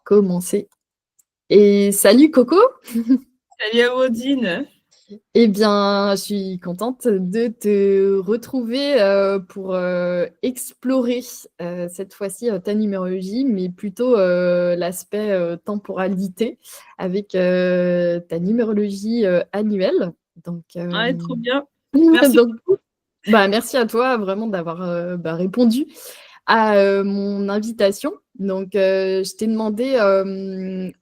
commencer. Et salut Coco! Salut Amandine. Eh bien, je suis contente de te retrouver pour explorer cette fois-ci ta numérologie, mais plutôt l'aspect temporalité avec ta numérologie annuelle. Donc, Ouais, trop bien. Merci donc beaucoup. merci à toi vraiment d'avoir répondu à mon invitation. Donc, je t'ai demandé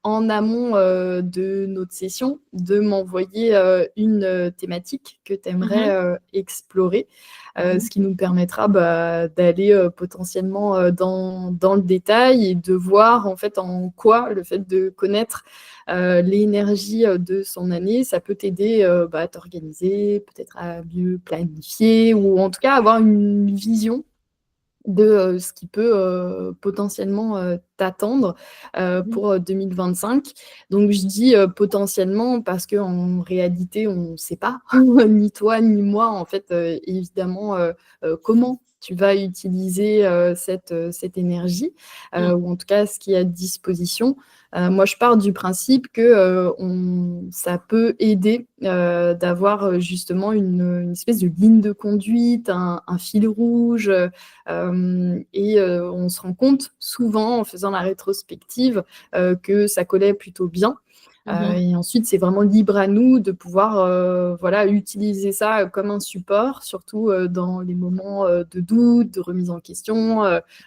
en amont de notre session de m'envoyer une thématique que tu aimerais Mhm, explorer, mhm, ce qui nous permettra d'aller potentiellement dans le détail et de voir en fait en quoi le fait de connaître l'énergie de son année, ça peut t'aider à t'organiser, peut-être à mieux planifier ou en tout cas avoir une vision de ce qui peut potentiellement t'attendre mhm, pour 2025. Donc je dis potentiellement parce qu'en réalité, on ne sait pas, ni toi ni moi, en fait, évidemment, comment tu vas utiliser cette énergie, mhm, ou en tout cas ce qui est à disposition. Moi, je pars du principe que ça peut aider d'avoir justement une espèce de ligne de conduite, un fil rouge, et on se rend compte souvent en faisant la rétrospective que ça collait plutôt bien. mhm, Et ensuite, c'est vraiment libre à nous de pouvoir voilà, utiliser ça comme un support, surtout dans les moments de doute, de remise en question,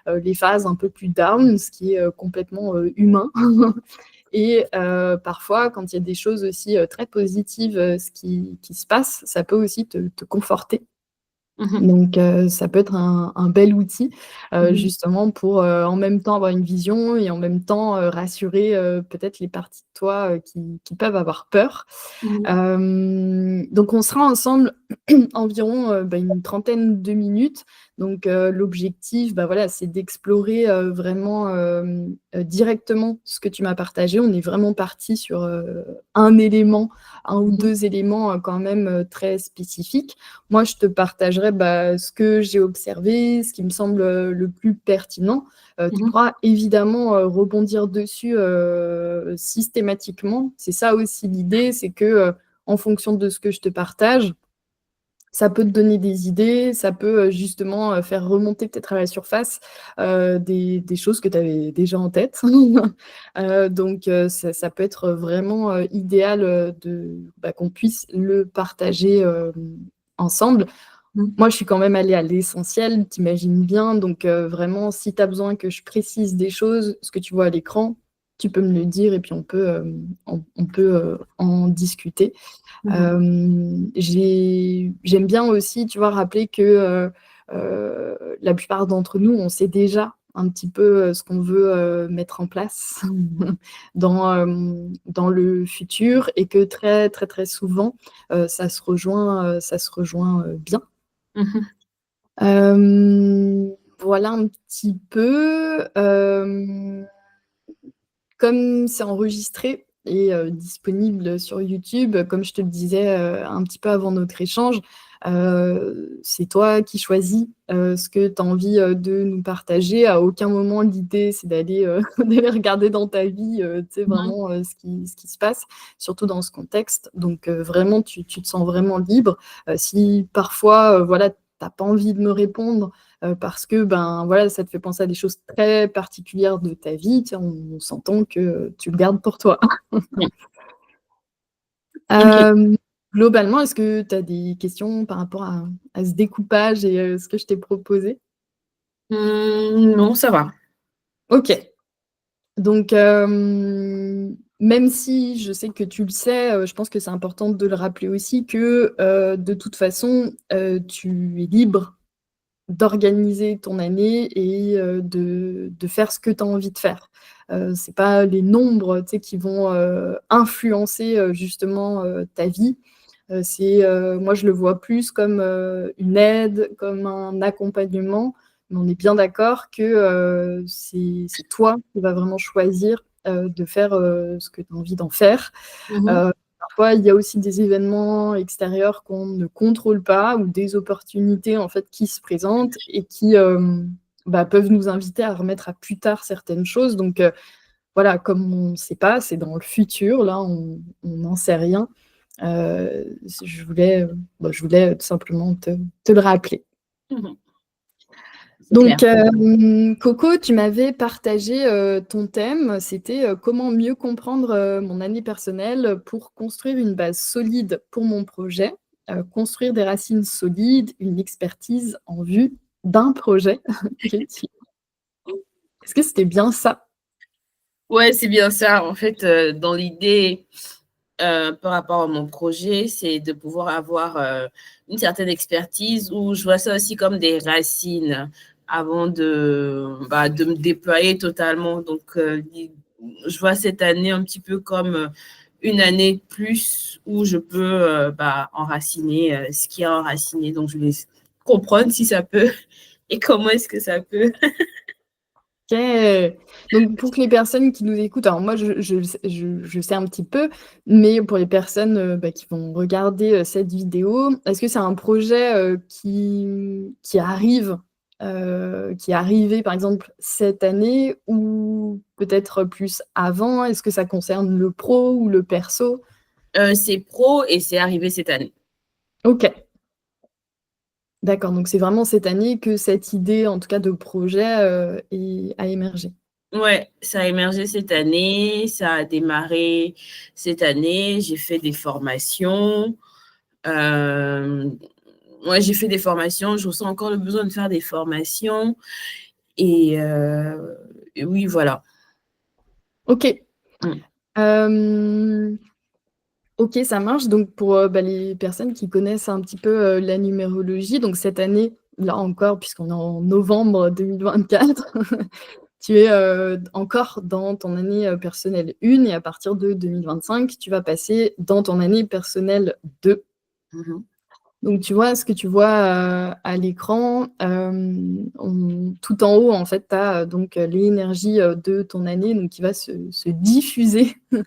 les phases un peu plus down, ce qui est complètement humain. Et parfois, quand il y a des choses aussi très positives qui se passent, ça peut aussi te conforter. mhm, Donc, ça peut être un bel outil, mhm, justement pour, en même temps avoir une vision et en même temps, rassurer, peut-être les parties de toi, qui peuvent avoir peur. mhm, Donc on sera ensemble environ, une trentaine de minutes. Donc, l'objectif, voilà, c'est d'explorer, vraiment, directement ce que tu m'as partagé. On est vraiment parti sur, un élément, un ou mhm, 2 éléments, quand même, très spécifiques. Moi, je te partagerai, ce que j'ai observé, ce qui me semble, le plus pertinent. Tu mhm, pourras évidemment, rebondir dessus, systématiquement. C'est ça aussi l'idée, c'est que, en fonction de ce que je te partage, ça peut te donner des idées, ça peut, justement, faire remonter peut-être à la surface, des choses que tu avais déjà en tête. Donc ça peut être vraiment, idéal, qu'on puisse le partager, ensemble. mhm. Moi, je suis quand même allée à l'essentiel, tu imagines bien, donc vraiment, si tu as besoin que je précise des choses, ce que tu vois à l'écran, tu peux me le dire et puis on peut en discuter. Mhm. J'aime bien aussi, tu vois, rappeler que la plupart d'entre nous, on sait déjà un petit peu ce qu'on veut mettre en place dans le futur et que très, très, très souvent, ça se rejoint bien. Mhm. Voilà un petit peu. Comme c'est enregistré et disponible sur YouTube, comme je te le disais, un petit peu avant notre échange, c'est toi qui choisis, ce que tu as envie, de nous partager. À aucun moment l'idée c'est d'aller, d'aller regarder dans ta vie, tu sais Mhm. vraiment, ce qui se passe, surtout dans ce contexte. Donc vraiment tu te sens vraiment libre. Si parfois, voilà, tu as pas envie de me répondre, parce que voilà, ça te fait penser à des choses très particulières de ta vie, tu sais, on s'entend que tu le gardes pour toi. Mhm. Ok. Hem, Globalement, est-ce que tu as des questions par rapport à ce découpage et ce que je t'ai proposé? Non, ça va. OK. Donc, même si je sais que tu le sais, je pense que c'est important de le rappeler aussi que, de toute façon, tu es libre d'organiser ton année et de faire ce que tu as envie de faire. C'est pas les nombres, tu sais, qui vont, influencer, justement, ta vie. Moi, je le vois plus comme, une aide, comme un accompagnement, mais on est bien d'accord que, c'est toi qui vas vraiment choisir, de faire, ce que tu as envie d'en faire. Mhm. Heu, Parfois, il y a aussi des événements extérieurs qu'on ne contrôle pas ou des opportunités, en fait, qui se présentent et qui, peuvent nous inviter à remettre à plus tard certaines choses. Donc, voilà, comme on ne sait pas, c'est dans le futur, là, on n'en sait rien. Je voulais tout simplement te le rappeler. Mmh. C'est Donc, clair. Coco, tu m'avais partagé, ton thème, c'était, comment mieux comprendre, mon année personnelle pour construire une base solide pour mon projet, construire des racines solides, une expertise en vue d'un projet que tu est-ce que c'était bien ça? Ouais, c'est bien ça. En fait, dans l'idée, par rapport à mon projet, c'est de pouvoir avoir, une certaine expertise où je vois ça aussi comme des racines avant de me déployer totalement. Donc, je vois cette année un petit peu comme, une année de plus où je peux, enraciner, ce qui a enraciné. Donc je vais comprendre si ça peut et comment est-ce que ça peut. OK. Donc pour que les personnes qui nous écoutent, alors moi je sais un petit peu, mais pour les personnes, qui vont regarder, cette vidéo, est-ce que c'est un projet, qui est arrivé par exemple cette année ou peut-être plus avant? Est-ce que ça concerne le pro ou le perso? C'est pro et c'est arrivé cette année. OK, d'accord, donc c'est vraiment cette année que cette idée, en tout cas de projet, a émergé. Ouais, ça a émergé cette année, ça a démarré cette année. J'ai fait des formations, hem, ouais, j'ai fait des formations, je ressens encore le besoin de faire des formations et oui, voilà. OK. Mmh. Hem OK, ça marche. Donc pour, les personnes qui connaissent un petit peu, la numérologie, donc cette année, là encore, puisqu'on est en novembre 2024, tu es, encore dans ton année, personnelle 1 et à partir de 2025, tu vas passer dans ton année personnelle 2. Mmh mh. Donc tu vois, ce que tu vois, à l'écran, on tout en haut, en fait, tu as, donc, l'énergie, de ton année, donc qui va se diffuser tout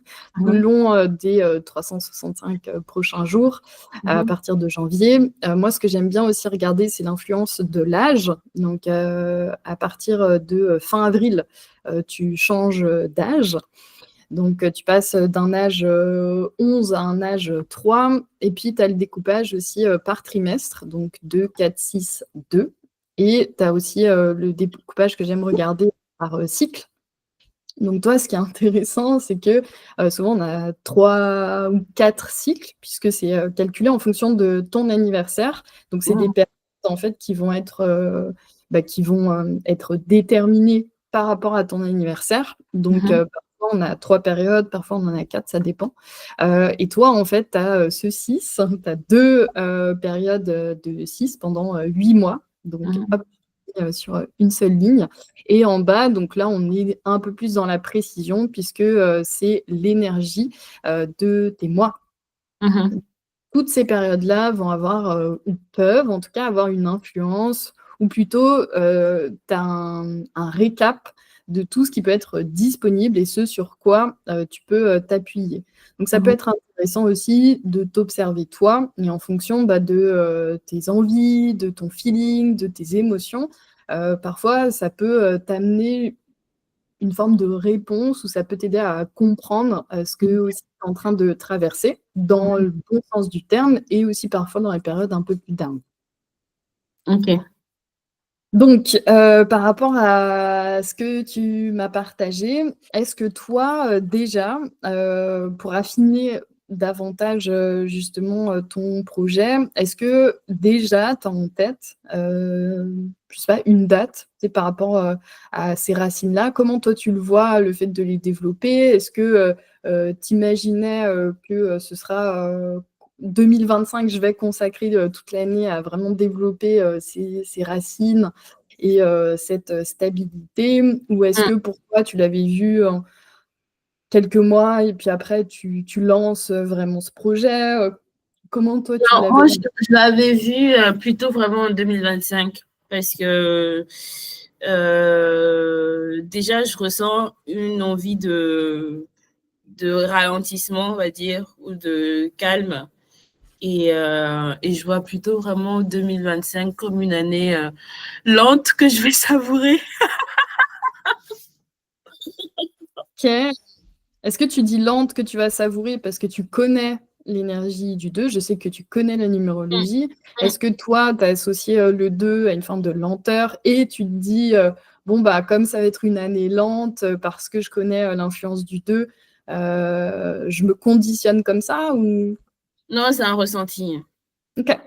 le Mmh. long, des, 365, prochains jours, à Mmh. partir de janvier. Moi, ce que j'aime bien aussi regarder, c'est l'influence de l'âge. Donc, à partir, de, fin avril, tu changes, d'âge. Donc, tu passes, d'un âge, 11 à un âge, 3 et puis tu as le découpage aussi, par trimestre, donc 2, 4, 6, 2 et tu as aussi, le découpage que j'aime regarder par, cycle. Donc toi, ce qui est intéressant, c'est que, souvent on a 3 ou 4 cycles puisque c'est, calculé en fonction de ton anniversaire. Donc c'est des Mmh. périodes en fait qui vont être déterminées par rapport à ton anniversaire. Donc, Mmh. parfois on a 3 périodes, parfois on en a 4, ça dépend. Et toi en fait, tu as, ce 6, tu as 2, périodes, de 6 pendant, 8 mois. Donc Mmh. hop, sur, une seule ligne et en bas, donc là, on est un peu plus dans la précision puisque, c'est l'énergie, de tes mois. Mmh. Toutes ces périodes-là vont avoir, ou peuvent en tout cas avoir une influence ou plutôt, tu as un récap de tout ce qui peut être disponible et ce sur quoi, tu peux, t'appuyer. Donc ça peut Mmh. être intéressant aussi de t'observer toi et en fonction, de, tes envies, de ton feeling, de tes émotions, parfois ça peut, t'amener une forme de réponse ou ça peut t'aider à comprendre, ce que aussi tu es en train de traverser, dans Mmh. le bon sens du terme et aussi parfois dans les périodes un peu plus down. OK. Donc, par rapport à ce que tu m'as partagé, est-ce que toi, déjà, pour affiner davantage, justement, ton projet, est-ce que déjà tu as en tête, je sais pas, une date, tu sais, par rapport, à ces racines-là? Comment toi tu le vois, le fait de les développer? Est-ce que, tu imaginais, que, ce sera, 2025, je vais consacrer, toute l'année à vraiment développer, ces racines et cette, stabilité? Ou est-ce Mmh. que pour toi, tu l'avais vu en quelques mois et puis après tu lances, vraiment ce projet? Comment toi tu Non, l'avais moi, je en je l'avais vu, plutôt vraiment en 2025 parce que, déjà, je ressens une envie de ralentissement, on va dire, ou de calme et je vois plutôt vraiment 2025 comme une année, lente que je vais savourer. OK. Est-ce que tu dis lente que tu vas savourer parce que tu connais l'énergie du 2? Je sais que tu connais la Mmh, numérologie. mmh. Est-ce que toi, tu as associé, le 2 à une forme de lenteur et tu te dis, «Bon, bah, comme ça va être une année lente, parce que je connais, l'influence du 2, je me conditionne comme ça» ou? Non, c'est un ressenti. OK.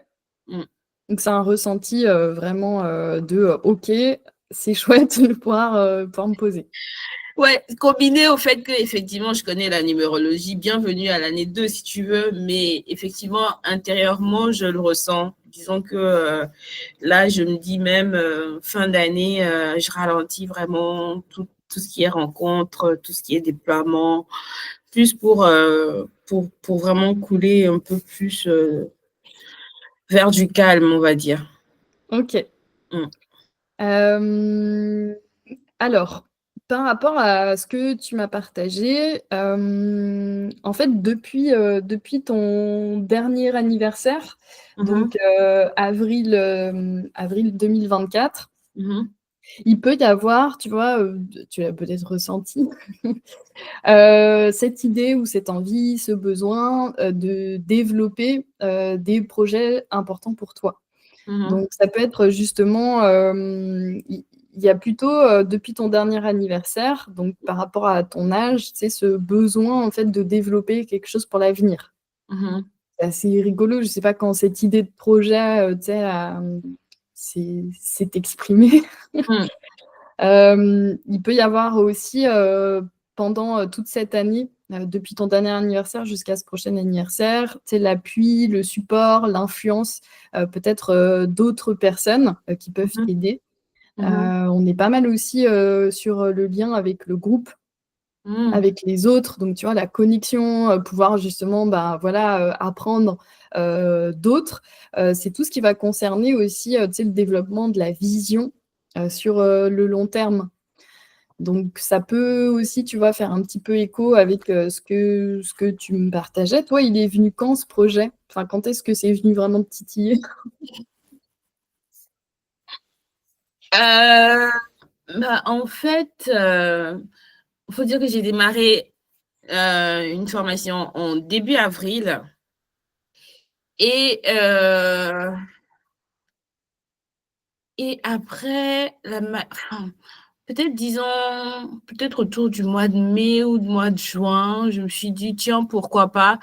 Mmh. Donc c'est un ressenti, vraiment, de, «OK, c'est chouette de pouvoir me poser». Ouais, combiné au fait qu'effectivement, je connais la numérologie, bienvenue à l'année 2 si tu veux, mais effectivement, intérieurement, je le ressens. Disons que là, je me dis même fin d'année, je ralentis vraiment tout ce qui est rencontre, tout ce qui est déploiement, plus pour vraiment couler un peu plus vers du calme, on va dire. OK. Mm. Hem, alors, par rapport à ce que tu m'as partagé, en fait, depuis ton dernier anniversaire, Mhm, donc avril 2024, mhm, il peut y avoir, tu vois, tu l'as peut-être ressenti, cette idée ou cette envie, ce besoin, de développer, des projets importants pour toi. mhm, Donc ça peut être justement, il y a plutôt, depuis ton dernier anniversaire, donc par rapport à ton âge, tu sais, ce besoin en fait de développer quelque chose pour l'avenir. mhm, C'est assez rigolo, je sais pas quand cette idée de projet, tu sais, s'est exprimée. mhm, Il peut y avoir aussi, pendant, toute cette année, depuis ton dernier anniversaire jusqu'à ce prochain anniversaire, tu sais, l'appui, le support, l'influence, peut-être, d'autres personnes, qui peuvent mhm, t'aider. mhm, On est pas mal aussi, sur, le lien avec le groupe, mhm, avec les autres, donc tu vois, la connexion, pouvoir justement, bah, voilà, apprendre, d'autres. C'est tout ce qui va concerner aussi, tu sais, le développement de la vision, sur, le long terme. Donc ça peut aussi, tu vois, faire un petit peu écho avec, ce que tu me partageais. Toi, il est venu quand ce projet? Enfin, quand est-ce que c'est venu vraiment te titiller? Euh, Bah, en fait, il faut dire que j'ai démarré une formation en début avril et, et après, enfin, peut-être disons, peut-être autour du mois de mai ou du mois de juin, je me suis dit, tiens, pourquoi pas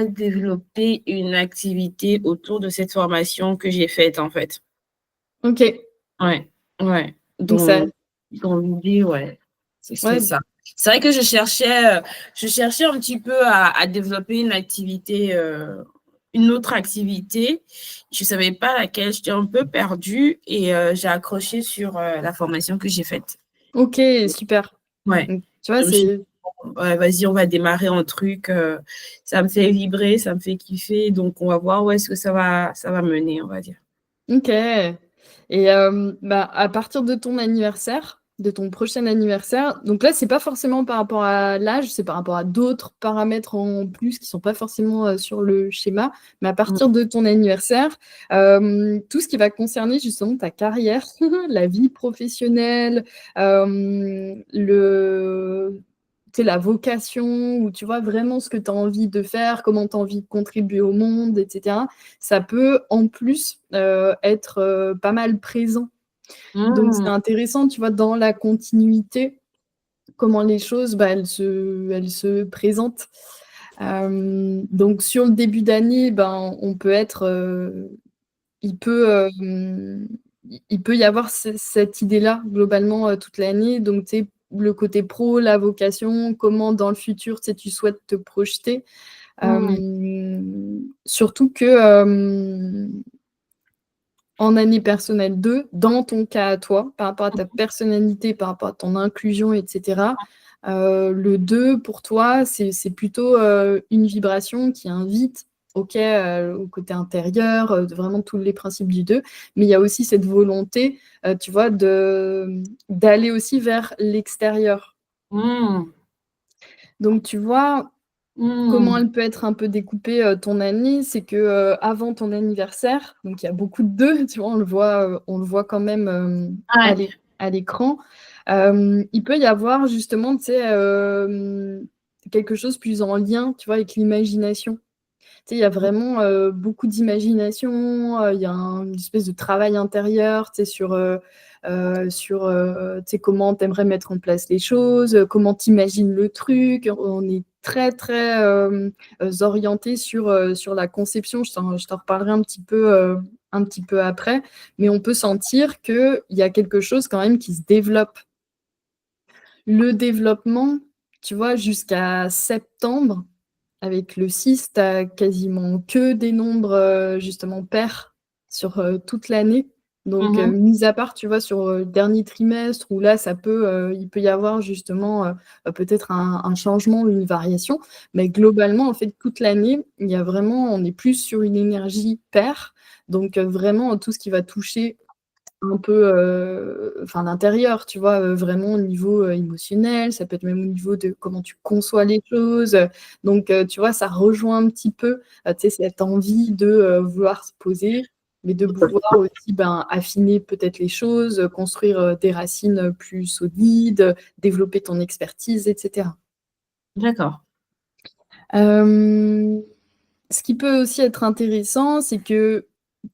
développer une activité autour de cette formation que j'ai faite en fait. OK, Ouais, ouais. donc ça Dans l'idée, ouais, ce serait ouais, ça. C'est vrai que je cherchais un petit peu à développer une activité, une autre activité. Je savais pas laquelle, j'étais un peu perdue et j'ai accroché sur la formation que j'ai faite. OK, super. Ouais. Donc tu vois, Je me suis dit, c'est bon, ouais, vas-y, on va démarrer un truc. Ça me fait vibrer, ça me fait kiffer. Donc, on va voir où est-ce que ça va mener, on va dire. OK et bah, à partir de ton anniversaire, de ton prochain anniversaire, donc là, c'est pas forcément par rapport à l'âge, c'est par rapport à d'autres paramètres en plus qui sont pas forcément, sur le schéma. Mais à Mm, partir de ton anniversaire, tout ce qui va concerner justement ta carrière, la vie professionnelle, le tu sais, la vocation ou tu vois vraiment ce que tu as envie de faire, comment tu as envie de contribuer au monde et cetera. Ça peut en plus, être, pas mal présent. Donc c'est mm, intéressant, tu vois, dans la continuité, comment les choses, bah, elles se présentent. Donc sur le début d'année, ben, on peut être, il peut, il peut y avoir cette idée-là globalement, toute l'année. Donc tu sais, le côté pro, la vocation, comment dans le futur, tu sais, tu souhaites te projeter. mm, Surtout que, en année personnelle 2, dans ton cas à toi, par rapport à ta personnalité, par rapport à ton inclusion et cetera, le 2 pour toi, c'est plutôt, une vibration qui invite, OK, au côté intérieur, vraiment tous les principes du 2, mais il y a aussi cette volonté, tu vois, d'aller aussi vers l'extérieur. mm, Donc tu vois, comment mm. elle peut être un peu découpée, ton année, c'est que, avant ton anniversaire, donc il y a beaucoup de 2, tu vois? On le voit quand même, Ouais. à l'écran. Il peut y avoir justement, tu sais, quelque chose plus en lien, tu vois, avec l'imagination. Tu sais, il y a vraiment beaucoup d'imagination, il y a une espèce de travail intérieur, tu sais, tu sais, comment tu aimerais mettre en place les choses, comment tu imagines le truc. On est très, très orienté sur la conception. Je t'en reparlerai un petit peu après, mais on peut sentir qu'il y a quelque chose quand même qui se développe. Le développement, tu vois, jusqu'à septembre, avec le 6, tu as quasiment que des nombres justement pairs sur toute l'année. Donc, Mhm. mis à part, tu vois, sur le dernier trimestre, où là, il peut y avoir justement peut-être un changement ou une variation. Mais globalement, en fait, toute l'année, il y a vraiment, on est plus sur une énergie paire. Donc, vraiment, tout ce qui va toucher un peu enfin l'intérieur, tu vois, vraiment au niveau émotionnel, ça peut être même au niveau de comment tu conçois les choses. Donc, tu vois, ça rejoint un petit peu, tu sais, cette envie de vouloir se poser, mais de pouvoir aussi ben, affiner peut-être les choses, construire des racines plus solides, développer ton expertise, etc. D'accord. Ce qui peut aussi être intéressant, c'est que,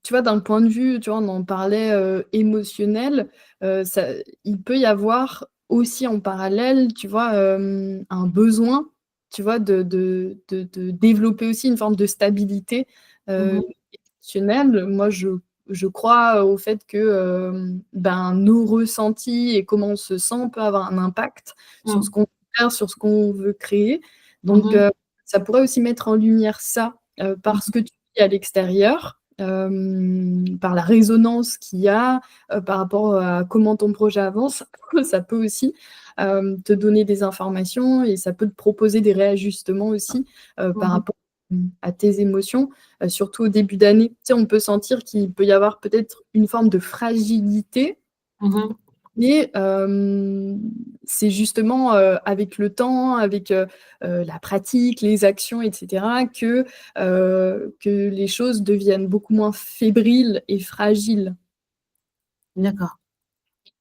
tu vois, d'un point de vue, tu vois, on en parlait émotionnel, il peut y avoir aussi en parallèle, tu vois, un besoin, tu vois, de développer aussi une forme de stabilité euh, Mhm. émotionnelle. Moi, je crois au fait que ben, nos ressentis et comment on se sent peut avoir un impact sur ce Mhm. qu'on veut faire, sur ce qu'on veut créer. Donc, Mhm. ça pourrait aussi mettre en lumière ça parce Mhm. que tu vis à l'extérieur, par la résonance qu'il y a, par rapport à comment ton projet avance, ça peut aussi te donner des informations et ça peut te proposer des réajustements aussi par Mhm. rapport à tes émotions, surtout au début d'année. Tu sais, on peut sentir qu'il peut y avoir peut-être une forme de fragilité Mhm. mais c'est justement avec le temps, avec la pratique, les actions, etc., que les choses deviennent beaucoup moins fébriles et fragiles. D'accord.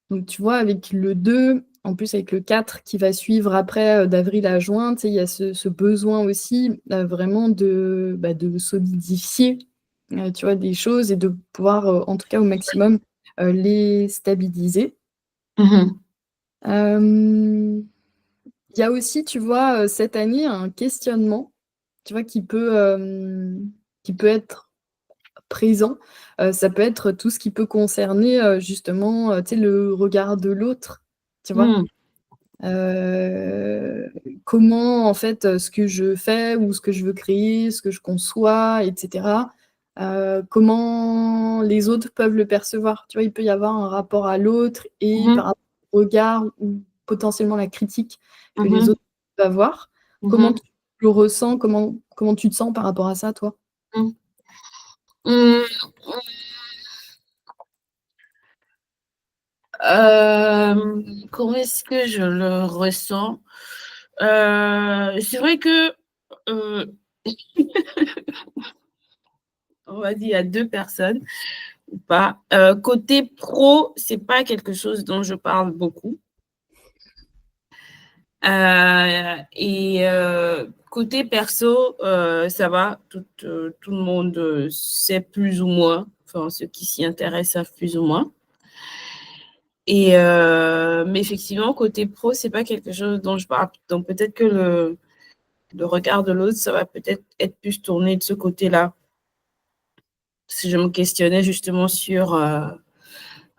Donc, tu vois, avec le 2, en plus avec le 4 qui va suivre après d'avril à juin, tu sais, il y a ce besoin aussi vraiment bah, de solidifier tu vois, des choses et de pouvoir, en tout cas au maximum, les stabiliser. Mhm. Euh, Il y a aussi, tu vois, cette année, un questionnement, tu vois, qui peut être présent. Ça peut être tout ce qui peut concerner justement, tu sais, le regard de l'autre, tu vois. Mhm. Comment, en fait, ce que je fais ou ce que je veux créer, ce que je conçois, etc., comment les autres peuvent le percevoir. Tu vois, il peut y avoir un rapport à l'autre et par Mhm. rapport au regard ou potentiellement la critique que les Mhm. autres peuvent avoir. Comment Mhm. tu le ressens, comment tu te sens par rapport à ça, toi? Mhm. Mhm. Comment est-ce que je le ressens? C'est vrai que, euh, on va dire, il y a deux personnes ou pas. Côté pro, c'est pas quelque chose dont je parle beaucoup. Côté perso, ça va. Tout le monde sait plus ou moins. Enfin, ceux qui s'y intéressent savent plus ou moins. Mais effectivement, côté pro, c'est pas quelque chose dont je parle. Donc peut-être que le regard de l'autre, ça va peut-être être plus tourné de ce côté-là. Si je me questionnais justement sur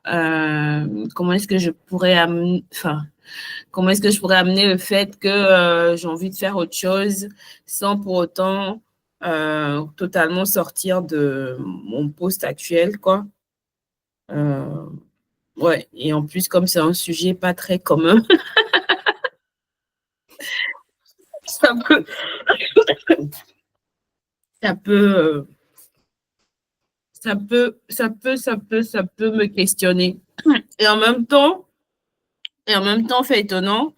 comment est-ce que je pourrais amener, enfin, comment est-ce que je pourrais amener le fait que j'ai envie de faire autre chose sans pour autant totalement sortir de mon poste actuel, quoi. Euh, ouais, et en plus, comme c'est un sujet pas très commun, ça peut, ça peut, ça peut me questionner. Et en même temps, fait étonnant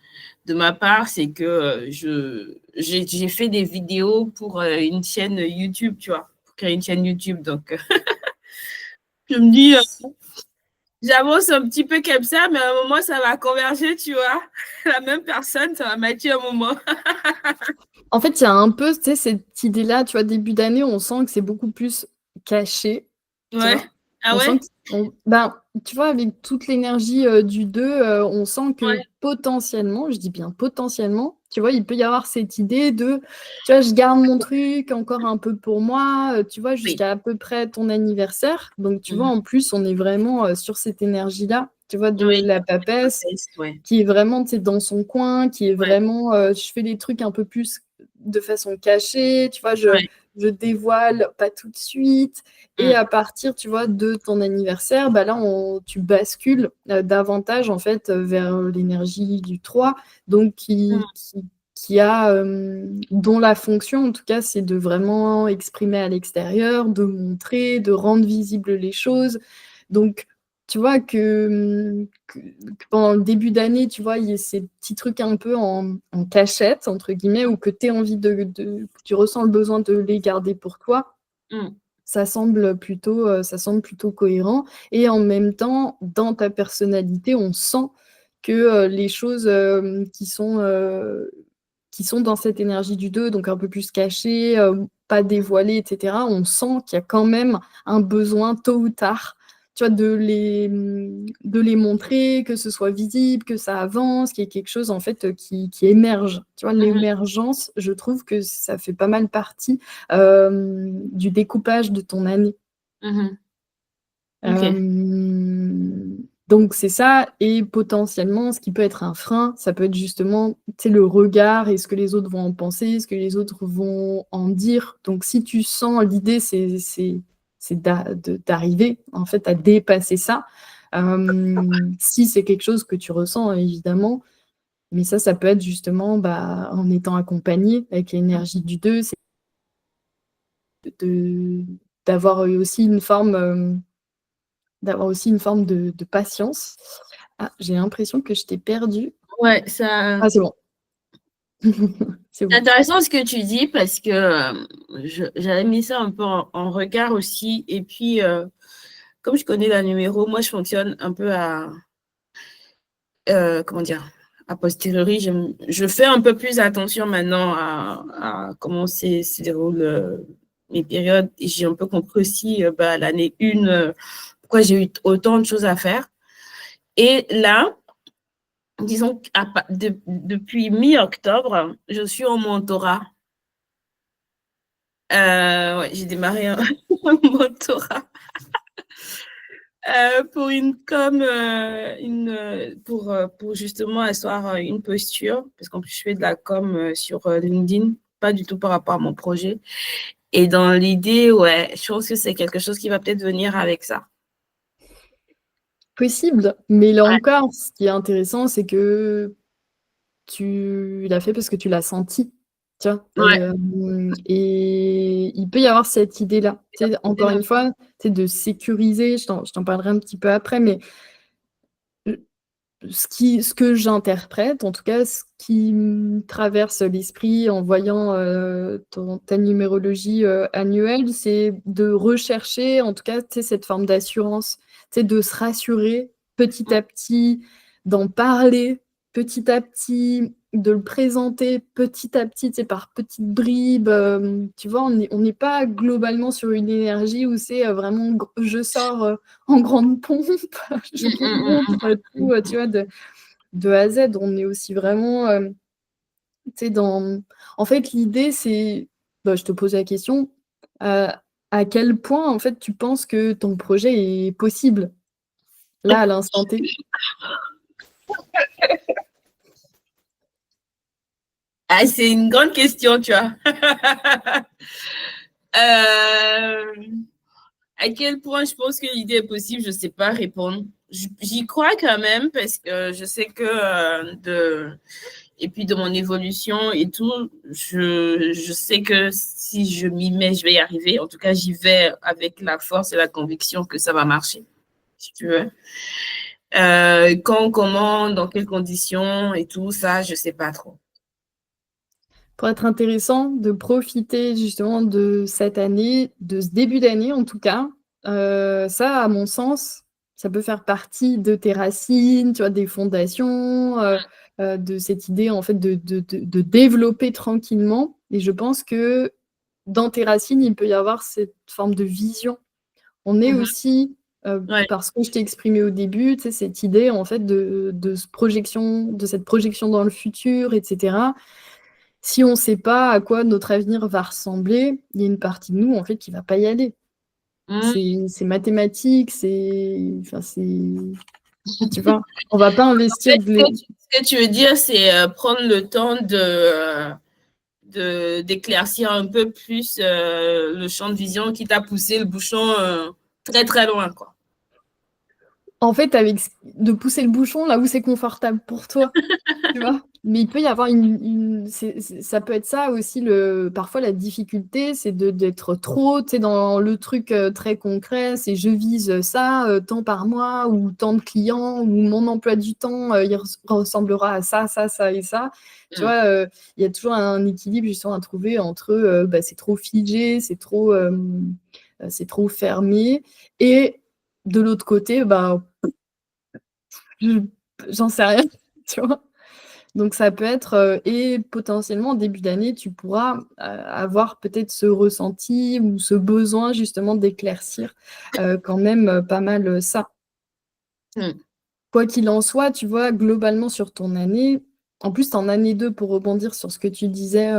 de ma part, c'est que j'ai fait des vidéos pour une chaîne YouTube, tu vois, pour créer une chaîne YouTube. Donc, je me dis, J'avance un petit peu comme ça, mais à un moment, ça va converger, tu vois. La même personne, ça va matcher un moment. En fait, il y a un peu, tu sais, cette idée-là, tu vois, début d'année, on sent que c'est beaucoup plus caché, tu Ouais. vois. Ah On sent ouais? que, ben, tu vois, avec toute l'énergie du 2, on sent que Ouais. potentiellement, je dis bien potentiellement, tu vois, il peut y avoir cette idée de, tu vois, je garde mon truc encore un peu pour moi, tu vois, Oui. jusqu'à à peu près ton anniversaire. Donc, tu vois, Mhm. en plus, on est vraiment sur cette énergie-là, tu vois, de Oui. la papesse Ouais. qui est vraiment, tu sais, dans son coin, qui est Ouais. vraiment, je fais les trucs un peu plus de façon cachée, tu vois, Ouais. je dévoile pas tout de suite. Et Mm. à partir, tu vois, de ton anniversaire, bah là, tu bascules davantage, en fait, vers l'énergie du 3, donc Mm. qui a, dont la fonction, en tout cas, c'est de vraiment exprimer à l'extérieur, de montrer, de rendre visibles les choses. Donc, tu vois que pendant le début d'année, tu vois, il y a ces petits trucs un peu en cachette, entre guillemets, ou que tu as envie que tu ressens le besoin de les garder pour toi. Mm. Ça semble plutôt cohérent. Et en même temps, dans ta personnalité, on sent que les choses qui sont dans cette énergie du 2, donc un peu plus cachées, pas dévoilées, etc., on sent qu'il y a quand même un besoin tôt ou tard, tu vois, de les montrer, que ce soit visible, que ça avance, qu'il y ait quelque chose en fait qui émerge. Tu vois, Mhm. l'émergence, je trouve que ça fait pas mal partie du découpage de ton année. Mhm. Ok. Euh, donc c'est ça, et potentiellement, ce qui peut être un frein, ça peut être justement, tu sais, le regard et ce que les autres vont en penser, ce que les autres vont en dire. Donc si tu sens, l'idée, d'arriver en fait à dépasser ça. Si c'est quelque chose que tu ressens, évidemment, mais ça peut être justement bah, en étant accompagné avec l'énergie du 2, c'est de, d'avoir aussi une forme de patience. Ah, j'ai l'impression que je t'ai perdu. Ouais, ça. Ah, c'est bon. C'est C'est bon. intéressant ce que tu dis parce que j'avais mis ça un peu en regard aussi. Et puis, comme je connais la numéro, moi, je fonctionne un peu comment dire, a posteriori. Je fais un peu plus attention maintenant à comment se déroulent mes périodes. Et j'ai un peu compris aussi bah, l'année 1, pourquoi j'ai eu autant de choses à faire. Et là, disons depuis mi-octobre, je suis en mentorat. Ouais, j'ai démarré un mentorat pour pour justement asseoir une posture, parce qu'en plus je fais de la com sur LinkedIn, pas du tout par rapport à mon projet. Et dans l'idée, ouais, je pense que c'est quelque chose qui va peut-être venir avec ça. Possible, mais là encore, ce qui est intéressant, c'est que tu l'as fait parce que tu l'as senti, tu vois. Ouais. Et il peut y avoir cette idée-là. Tu sais, encore une fois, c'est de sécuriser, je t'en parlerai un petit peu après, mais ce que j'interprète, en tout cas, ce qui me traverse l'esprit en voyant ta numérologie annuelle, c'est de rechercher, en tout cas, tu sais, cette forme d'assurance, tu sais, de se rassurer petit à petit, d'en parler petit à petit, de le présenter petit à petit, tu sais, par petites bribes. Tu vois, on n'est pas globalement sur une énergie où c'est vraiment je sors en grande pompe, je vous montre tout, tu vois, de A à Z. On est aussi vraiment, tu sais, dans... En fait, l'idée, c'est, bah, je te pose la question, euh, à quel point, en fait, tu penses que ton projet est possible, là, à l'instant T? Ah, c'est une grande question, tu vois. Euh, à quel point je pense que l'idée est possible, je ne sais pas répondre. J'y crois quand même parce que je sais que et puis de mon évolution et tout, je sais que si je m'y mets, je vais y arriver. En tout cas, j'y vais avec la force et la conviction que ça va marcher, si tu veux. Quand, comment, dans quelles conditions et tout ça, je ne sais pas trop. Pour être intéressant de profiter justement de cette année, de ce début d'année en tout cas, ça, à mon sens, Ça peut faire partie de tes racines, tu vois, des fondations, de cette idée, en fait, de développer tranquillement. Et je pense que dans tes racines, il peut y avoir cette forme de vision. On est aussi, Ouais. parce que je t'ai exprimé au début, tu sais, cette idée, en fait, de cette projection dans le futur, etc. Si on ne sait pas à quoi notre avenir va ressembler, il y a une partie de nous, en fait, qui ne va pas y aller. Mm. C'est mathématique, enfin, tu vois, on va pas investir Ce que tu veux dire, c'est prendre le temps d'éclaircir un peu plus le champ de vision qui t'a poussé le bouchon très très loin, quoi. en fait, de pousser le bouchon là où c'est confortable pour toi, tu vois. Mais il peut y avoir ça peut être ça aussi, parfois la difficulté, c'est d'être trop, tu sais, dans le truc très concret, c'est je vise ça, tant par mois, ou tant de clients, ou mon emploi du temps, il ressemblera à ça, ça, ça et ça. Tu vois, il y a toujours un équilibre justement à trouver entre bah, c'est trop figé, c'est trop fermé, et de l'autre côté, bah, j'en sais rien, tu vois. Donc ça peut être, et potentiellement en début d'année, tu pourras avoir peut-être ce ressenti ou ce besoin justement d'éclaircir quand même pas mal ça. Mm. Quoi qu'il en soit, tu vois, globalement sur ton année, en plus, tu en année 2 pour rebondir sur ce que tu disais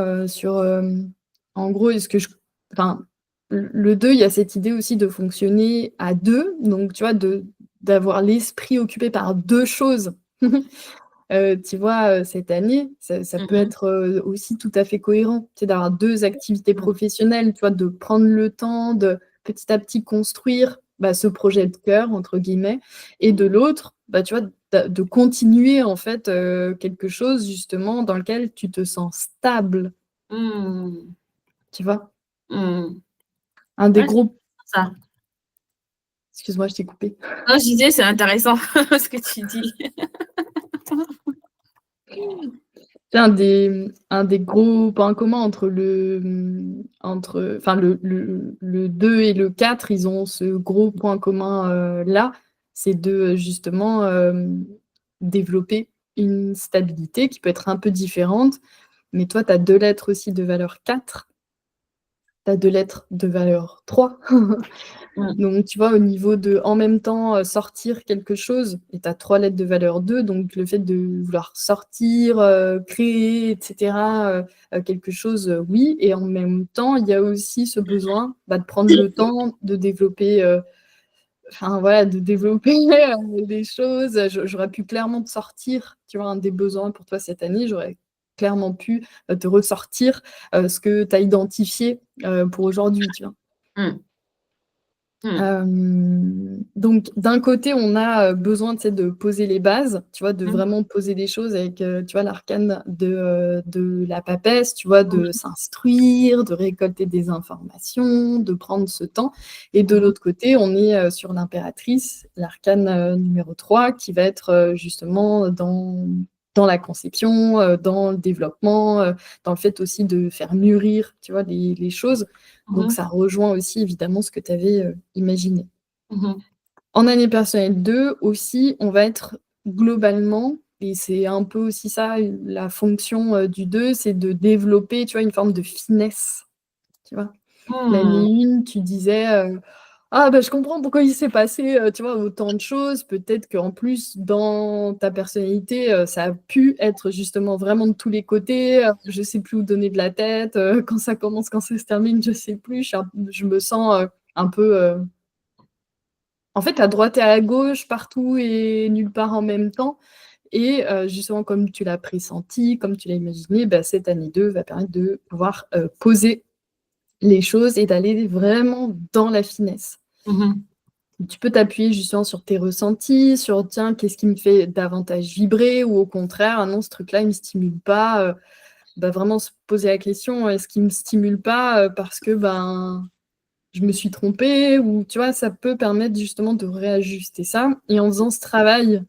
en gros, enfin, le 2, il y a cette idée aussi de fonctionner à deux, donc tu vois, d'avoir l'esprit occupé par deux choses. Tu vois, cette année, ça peut Mhm. être aussi tout à fait cohérent, tu sais, d'avoir deux activités professionnelles, tu vois, de prendre le temps de petit à petit construire bah, ce projet de cœur, entre guillemets, et de l'autre, bah, tu vois, de continuer en fait quelque chose justement dans lequel tu te sens stable, Mm. tu vois. Mm. Un des Ouais, c'est gros... ça. Excuse-moi, je t'ai coupé. Non, je disais, c'est intéressant ce que tu dis. C'est un des gros points communs enfin, le 2 et le 4, ils ont ce gros point commun là, c'est de justement développer une stabilité qui peut être un peu différente, mais toi, tu as deux lettres aussi de valeur 4, tu as deux lettres de valeur 3. Mm. Donc, tu vois, au niveau de, en même temps, sortir quelque chose, et tu as trois lettres de valeur 2, donc le fait de vouloir sortir, créer, etc., quelque chose, oui, et en même temps, il y a aussi ce besoin bah, de prendre le temps de développer, enfin voilà, de développer des choses. J'aurais pu clairement te sortir, tu vois, un des besoins pour toi cette année, j'aurais clairement pu te ressortir ce que tu as identifié pour aujourd'hui, tu vois. Mm. Mm. Donc, d'un côté, on a besoin de poser les bases, tu vois, de Mm. vraiment poser des choses avec, tu vois, l'arcane de la papesse, tu vois, de s'instruire, de récolter des informations, de prendre ce temps. Et de Mhm. l'autre côté, on est sur l'impératrice, l'arcane numéro 3, qui va être justement dans la conception, dans le développement, dans le fait aussi de faire mûrir, tu vois, les choses. Donc, Mhm. ça rejoint aussi évidemment ce que tu avais imaginé. Mhm. En année personnelle 2 aussi, on va être globalement, et c'est un peu aussi ça, la fonction du 2, c'est de développer, tu vois, une forme de finesse. Tu vois. Mm. L'année 1, tu disais ah bah je comprends pourquoi il s'est passé tu vois, autant de choses. Peut-être qu'en plus, dans ta personnalité, ça a pu être justement vraiment de tous les côtés. Je sais plus où donner de la tête. Quand ça commence, quand ça se termine, je sais plus. Je me sens un peu... en fait, à droite et à gauche, partout et nulle part en même temps. Et justement, comme tu l'as pressenti, comme tu l'as imaginé, bah, cette année 2 va permettre de pouvoir poser les choses et d'aller vraiment dans la finesse. Mhm. Tu peux t'appuyer justement sur tes ressentis, sur tiens, qu'est-ce qui me fait davantage vibrer, ou au contraire, ah non, ce truc-là, il ne me stimule pas. Bah, vraiment se poser la question, est-ce qu'il ne me stimule pas parce que ben, je me suis trompée, ou tu vois, ça peut permettre justement de réajuster ça. Et en faisant ce travail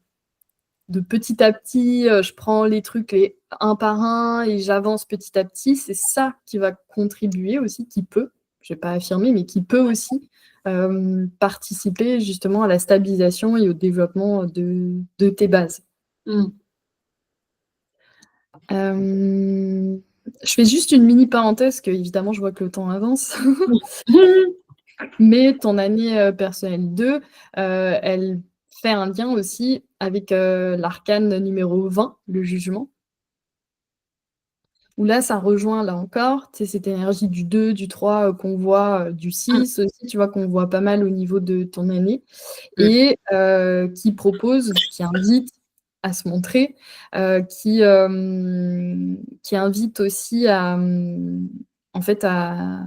de petit à petit, je prends les trucs un par un et j'avance petit à petit, c'est ça qui va contribuer aussi, qui peut, je ne vais pas affirmer, mais qui peut aussi participer justement à la stabilisation et au développement de tes bases. Je fais juste une mini parenthèse, que évidemment je vois que le temps avance. Mais ton année personnelle 2, elle fait un lien aussi avec l'arcane numéro 20, le jugement. Où là, ça rejoint là encore, tu sais, cette énergie du 2, du 3 qu'on voit, du 6 aussi, tu vois, qu'on voit pas mal au niveau de ton année. Et qui propose, qui invite à se montrer, qui invite aussi à, en fait, à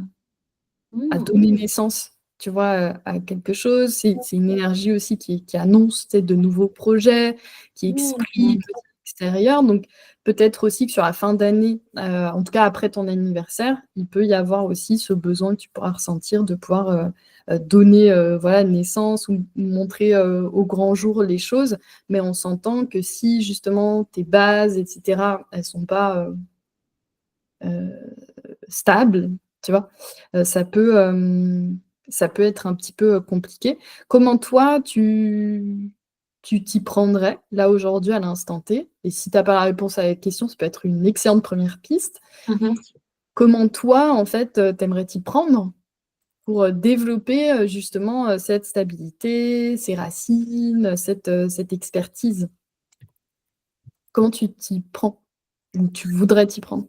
donner naissance, tu vois, à quelque chose. C'est une énergie aussi qui annonce, tu sais, de nouveaux projets, qui exprime l'extérieur. Donc, peut-être aussi que sur la fin d'année, en tout cas après ton anniversaire, il peut y avoir aussi ce besoin que tu pourras ressentir de pouvoir donner voilà, naissance ou montrer au grand jour les choses. Mais on s'entend que si justement tes bases, etc., elles sont pas stables, tu vois, ça peut être un petit peu compliqué. Comment toi, tu t'y prendrais, là, aujourd'hui, à l'instant T? Et si tu n'as pas la réponse à la question, ça peut être une excellente première piste. Comment toi, en fait, t'aimerais t'y prendre pour développer justement cette stabilité, ces racines, cette expertise? Comment tu t'y prends? Ou tu voudrais t'y prendre?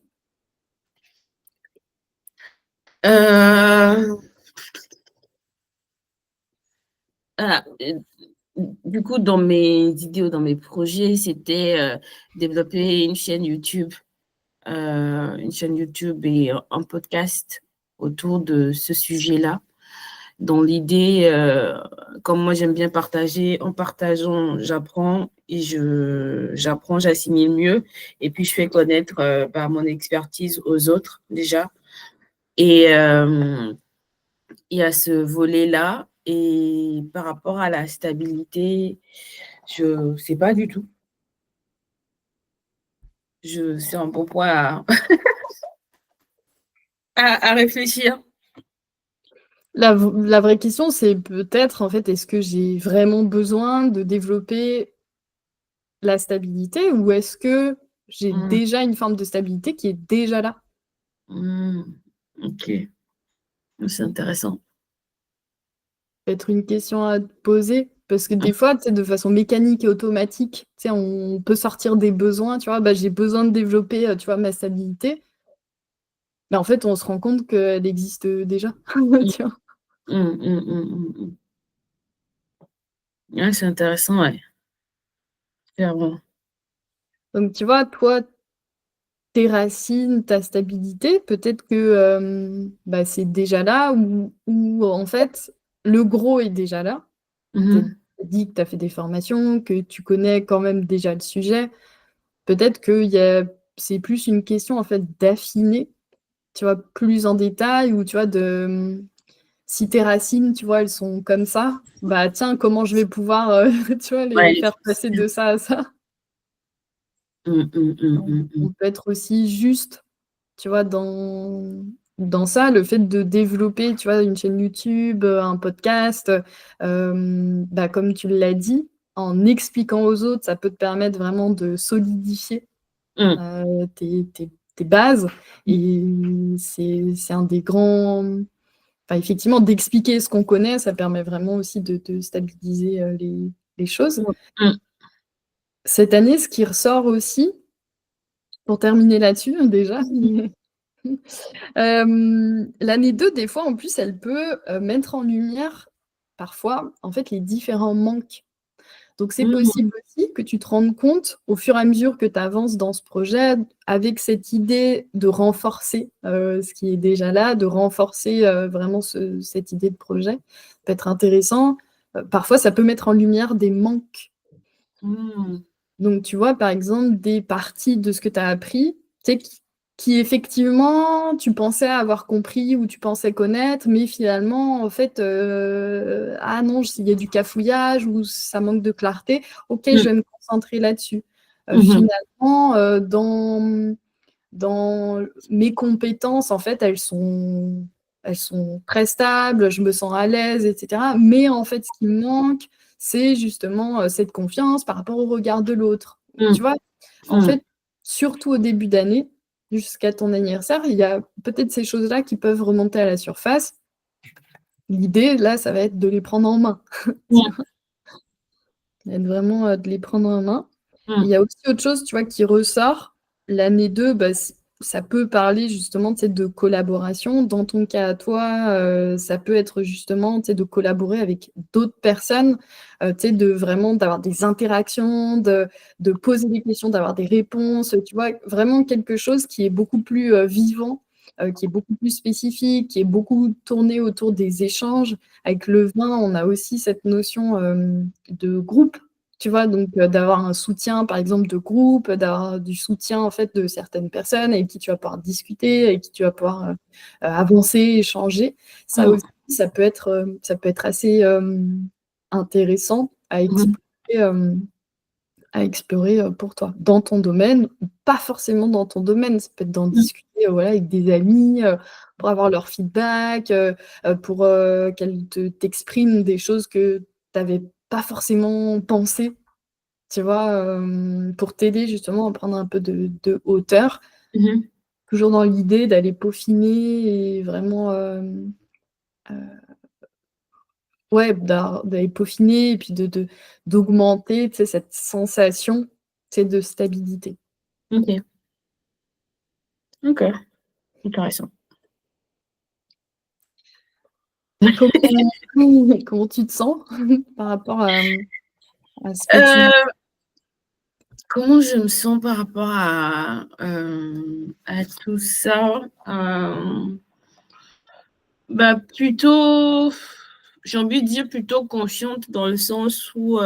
Du coup, dans mes idées ou dans mes projets, c'était développer une chaîne YouTube et un podcast autour de ce sujet-là. Dans l'idée, comme moi j'aime bien partager, en partageant, j'apprends et j'assimile mieux et puis je fais connaître mon expertise aux autres déjà. Et il y a ce volet-là. Et par rapport à la stabilité, je ne sais pas du tout. C'est un bon point à réfléchir. La vraie question, c'est peut-être, en fait, est-ce que j'ai vraiment besoin de développer la stabilité ou est-ce que j'ai déjà une forme de stabilité qui est déjà là? Ok, c'est intéressant. Peut-être une question à te poser, parce que des fois, tu sais, de façon mécanique et automatique, tu sais, on peut sortir des besoins, tu vois, bah, j'ai besoin de développer, tu vois, ma stabilité. Mais en fait, on se rend compte qu'elle existe déjà. Tu vois. Ouais, c'est intéressant, ouais. Clairement. Donc, tu vois, toi, tes racines, ta stabilité, peut-être que bah, c'est déjà là ou en fait, le gros est déjà là. Tu as dit que tu as fait des formations, que tu connais quand même déjà le sujet. Peut-être que c'est plus une question en fait d'affiner, tu vois, plus en détail ou tu vois, si tes racines, tu vois, elles sont comme ça, bah tiens, comment je vais pouvoir, tu vois, les Ouais. faire passer de ça à ça. On peut être aussi juste, tu vois, dans ça, le fait de développer, tu vois, une chaîne YouTube, un podcast, bah, comme tu l'as dit, en expliquant aux autres, ça peut te permettre vraiment de solidifier tes bases. Et c'est un des grands... Enfin, effectivement, d'expliquer ce qu'on connaît, ça permet vraiment aussi de stabiliser les choses. Cette année, ce qui ressort aussi, pour terminer là-dessus, déjà, l'année 2, des fois, en plus, elle peut mettre en lumière, parfois, en fait, les différents manques. Donc, c'est possible aussi que tu te rendes compte, au fur et à mesure que tu avances dans ce projet, avec cette idée de renforcer ce qui est déjà là, de renforcer vraiment cette idée de projet. Ça peut être intéressant. Parfois, ça peut mettre en lumière des manques. Donc, tu vois, par exemple, des parties de ce que tu as appris, tu sais, qui effectivement, tu pensais avoir compris ou tu pensais connaître, mais finalement, en fait, ah non, il y a du cafouillage ou ça manque de clarté, ok, je vais me concentrer là-dessus. Finalement, dans mes compétences, en fait, elles sont elles sont très stables, je me sens à l'aise, etc. Mais en fait, ce qui me manque, c'est justement cette confiance par rapport au regard de l'autre. Tu vois, en fait, surtout au début d'année, jusqu'à ton anniversaire, il y a peut-être ces choses-là qui peuvent remonter à la surface. L'idée, là, ça va être de les prendre en main. Vraiment de les prendre en main. Il y a aussi autre chose, tu vois, qui ressort. L'année 2, bah, ça peut parler justement de collaboration. Dans ton cas à toi, ça peut être justement de collaborer avec d'autres personnes, de vraiment d'avoir des interactions, de poser des questions, d'avoir des réponses, tu vois, vraiment quelque chose qui est beaucoup plus vivant, qui est beaucoup plus spécifique, qui est beaucoup tourné autour des échanges. Avec le vin, on a aussi cette notion de groupe. Tu vois, donc d'avoir un soutien, par exemple, de groupe, d'avoir du soutien, en fait, de certaines personnes avec qui tu vas pouvoir discuter, avec qui tu vas pouvoir avancer, échanger. Ça aussi, ça peut être assez intéressant à explorer pour toi, dans ton domaine, ou pas forcément dans ton domaine. Ça peut être d'en discuter voilà, avec des amis, pour avoir leur feedback, pour qu'elles t'expriment des choses que tu n'avais pas forcément pensé, tu vois, pour t'aider justement à prendre un peu de hauteur, toujours dans l'idée d'aller peaufiner et vraiment ouais, d'aller peaufiner et puis d'augmenter, tu sais, cette sensation, tu sais, de stabilité. Ok. Ok. Intéressant. Comment tu te sens par rapport à ce que tu... Comment je me sens par rapport à tout ça? Bah, plutôt, j'ai envie de dire plutôt consciente dans le sens où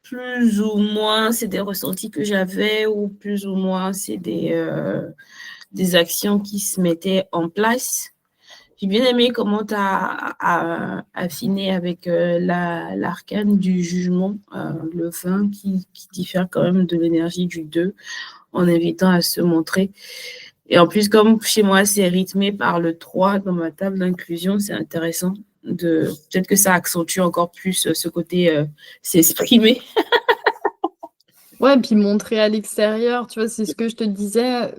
plus ou moins c'est des ressentis que j'avais ou plus ou moins c'est des actions qui se mettaient en place. J'ai bien aimé comment tu as affiné avec l'arcane du jugement, le 20 qui diffère quand même de l'énergie du 2 en invitant à se montrer. Et en plus, comme chez moi, c'est rythmé par le 3 dans ma table d'inclusion, c'est intéressant. Peut-être que ça accentue encore plus ce côté s'exprimer. Ouais, puis montrer à l'extérieur, tu vois, c'est ce que je te disais.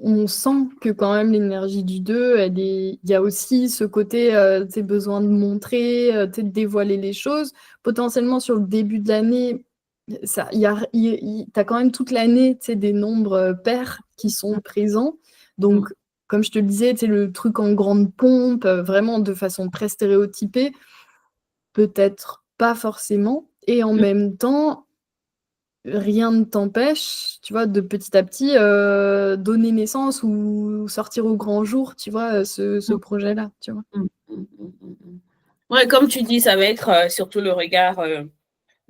On sent que quand même l'énergie du 2, il y a aussi ce côté, besoin de montrer, de dévoiler les choses. Potentiellement sur le début de l'année, tu as quand même toute l'année des nombres pairs qui sont présents. Donc, comme je te le disais, le truc en grande pompe, vraiment de façon très stéréotypée, peut-être pas forcément. Et en même temps, rien ne t'empêche, tu vois, de petit à petit donner naissance ou sortir au grand jour, tu vois, ce projet-là, tu vois. Ouais, comme tu dis, ça va être surtout le regard de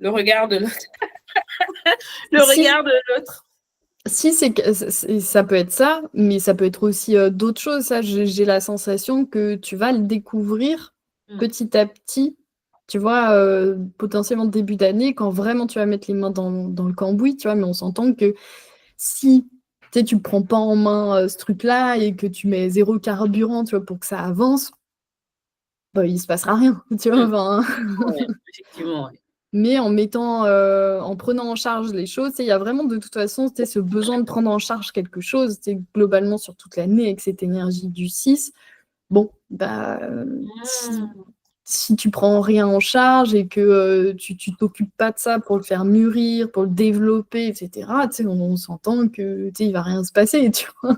l'autre. Le regard de l'autre. Si, ça peut être ça, mais ça peut être aussi d'autres choses. Ça, j'ai la sensation que tu vas le découvrir petit à petit, tu vois, potentiellement début d'année, quand vraiment tu vas mettre les mains dans le cambouis, tu vois, mais on s'entend que si tu ne prends pas en main ce truc-là et que tu mets zéro carburant, tu vois, pour que ça avance, bah, il ne se passera rien, tu vois. Ouais, effectivement, ouais. Mais en prenant en charge les choses, il y a vraiment de toute façon ce besoin de prendre en charge quelque chose, globalement sur toute l'année avec cette énergie du 6. Bon, bah, si tu prends rien en charge et que tu t'occupes pas de ça pour le faire mûrir, pour le développer, etc., on s'entend que il va rien se passer, tu vois.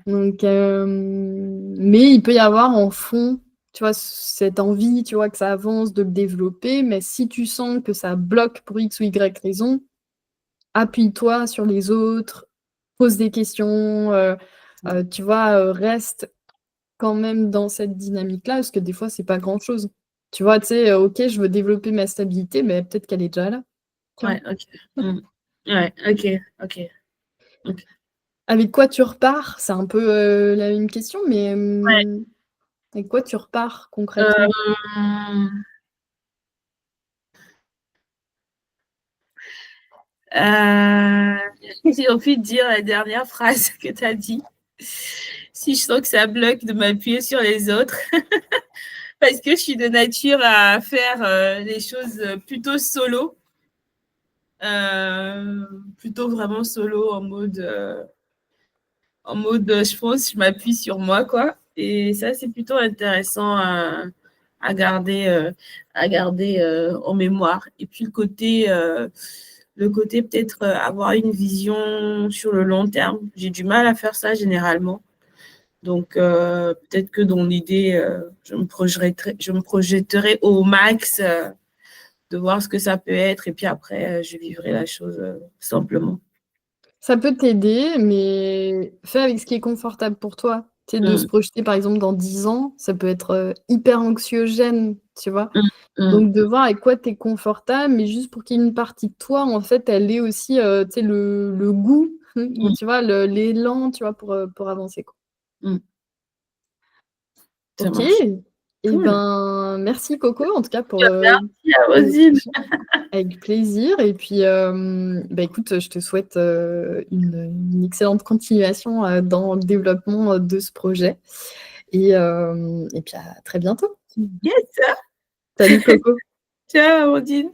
Donc, mais il peut y avoir en fond, tu vois, cette envie, tu vois, que ça avance, de le développer, mais si tu sens que ça bloque pour X ou Y raison, appuie-toi sur les autres, pose des questions, tu vois, reste quand même dans cette dynamique-là, parce que des fois, c'est pas grand-chose. Tu vois, tu sais, ok, je veux développer ma stabilité, mais peut-être qu'elle est déjà là. Ouais, ok. Ouais, ok. Avec quoi tu repars? C'est un peu la même question, mais Ouais. avec quoi tu repars concrètement? J'ai envie de dire la dernière phrase que tu as dit. Si je sens que ça bloque, de m'appuyer sur les autres. Parce que je suis de nature à faire les choses plutôt solo. Plutôt vraiment solo en mode, je pense, je m'appuie sur moi, quoi. Et ça, c'est plutôt intéressant à garder en mémoire. Et puis le côté peut-être avoir une vision sur le long terme. J'ai du mal à faire ça généralement. Donc, peut-être que dans l'idée, je me projetterai au max de voir ce que ça peut être. Et puis après, je vivrai la chose simplement. Ça peut t'aider, mais fais avec ce qui est confortable pour toi. Tu sais, de se Mm, projeter, par exemple, dans 10 ans, ça peut être hyper anxiogène, tu vois. mm, mm, Donc, de voir avec quoi tu es confortable, mais juste pour qu'il y ait une partie de toi, en fait, elle ait aussi, tu sais, le goût, mm, tu vois, l'élan, tu vois, pour avancer, quoi. mm. Ça Ok. marche. Eh Cool. ben, merci Coco, en tout cas, pour Merci à ces Rosine. échanges. Avec plaisir. Et puis, bah, écoute, je te souhaite une excellente continuation dans le développement de ce projet. Et puis, à très bientôt. Yes. Salut Coco. Ciao, Rosine.